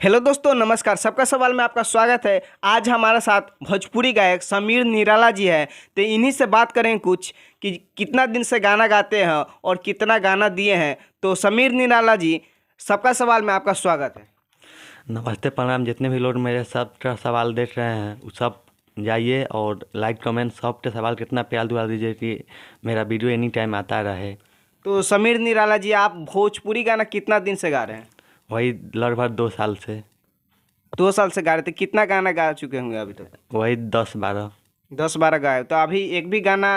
Hello दोस्तों, नमस्कार। सबका सवाल में आपका स्वागत है। आज हमारे साथ भोजपुरी गायक समीर निराला जी है। तो इन्हीं से बात करें कुछ कि कितना दिन से गाना गाते हैं और कितना गाना दिए हैं। तो समीर निराला जी, सबका सवाल में आपका स्वागत है। नमस्ते, प्रणाम। जितने भी लोग मेरे सब सवाल देख रहे हैं वो सब जाइए और लाइक कमेंट सब के सवाल कितना प्यार दुआ दीजिए कि मेरा वीडियो एनी टाइम आता रहे। तो समीर निराला जी, आप भोजपुरी गाना कितना दिन से गा रहे हैं? वही लगभग 2 साल से। 2 साल से गा रहे थे। कितना गाना गा चुके होंगे अभी तक? वही 10-12। 10-12 गाए। तो अभी एक भी गाना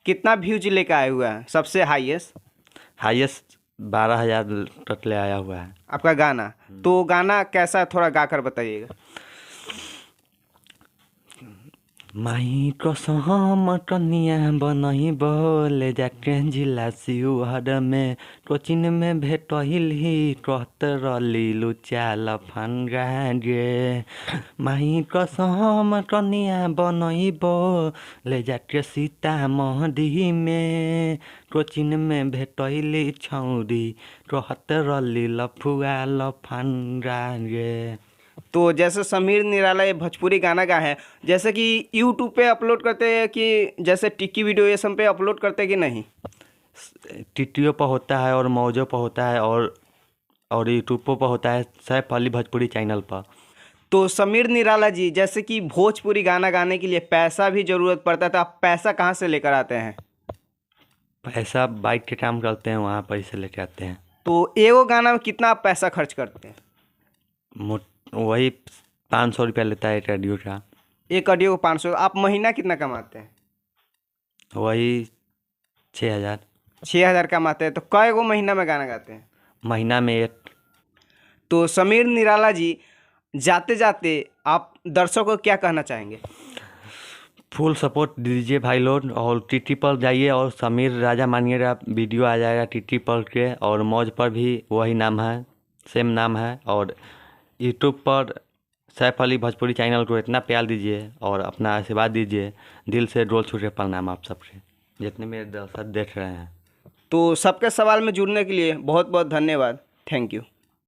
कितना व्यूज लेकर आए हुआ है? सबसे हाईएस्ट 12,000 तक ले आया हुआ है आपका गाना। तो गाना कैसा है, थोड़ा गा कर बताइएगा। माही कसम कनिया बनही बोले जाके जिला शिवहर में कोचिन में भेटहिल ही कहत रली लुचाल फंगा गे। माही कसम कनिया बनही बोले जाके सीतामढ़ी में कोचिन में भेटहिल छौरी कहत रली लफुआ लफंगा गे। तो जैसे समीर निराला ये भोजपुरी गाना गाए हैं, जैसे कि यूट्यूब पे अपलोड करते हैं कि जैसे टिक्की वीडियो ये सब पे अपलोड करते हैं कि नहीं? टीटीओ पर होता है और मौजो पर होता है और यूट्यूब पर होता है, सैफ अली भोजपुरी चैनल पर। तो समीर निराला जी, जैसे कि भोजपुरी गाना गाने के लिए पैसा भी ज़रूरत पड़ता है, तो आप पैसा कहाँ से लेकर आते हैं? पैसा बाइक के काम करते हैं, वहाँ पैसे लेके आते हैं। तो एगो गाना में कितना आप पैसा खर्च करते हैं? वही 500 रुपया लेता है रेडियो का। एक ऑडियो को 500। आप महीना कितना कमाते हैं? वही 6,000। 6,000 कमाते हैं। तो कई गो महीना में गाना गाते हैं? महीना में एक। तो समीर निराला जी, जाते जाते आप दर्शकों को क्या कहना चाहेंगे? फुल सपोर्ट दीजिए भाई लोग, और टीटी पर जाइए और समीर राजा मानिएगा, वीडियो आ जाएगा टीटी पर के, और मौज पर भी वही नाम है, सेम नाम है। और यूट्यूब पर सैफ अली भोजपुरी चैनल को इतना प्यार दीजिए और अपना आशीर्वाद दीजिए। दिल से डोल छूटे प्रणाम आप सबसे, जितने मेरे दर्शक देख रहे हैं। तो सबके सवाल में जुड़ने के लिए बहुत बहुत धन्यवाद। Thank you.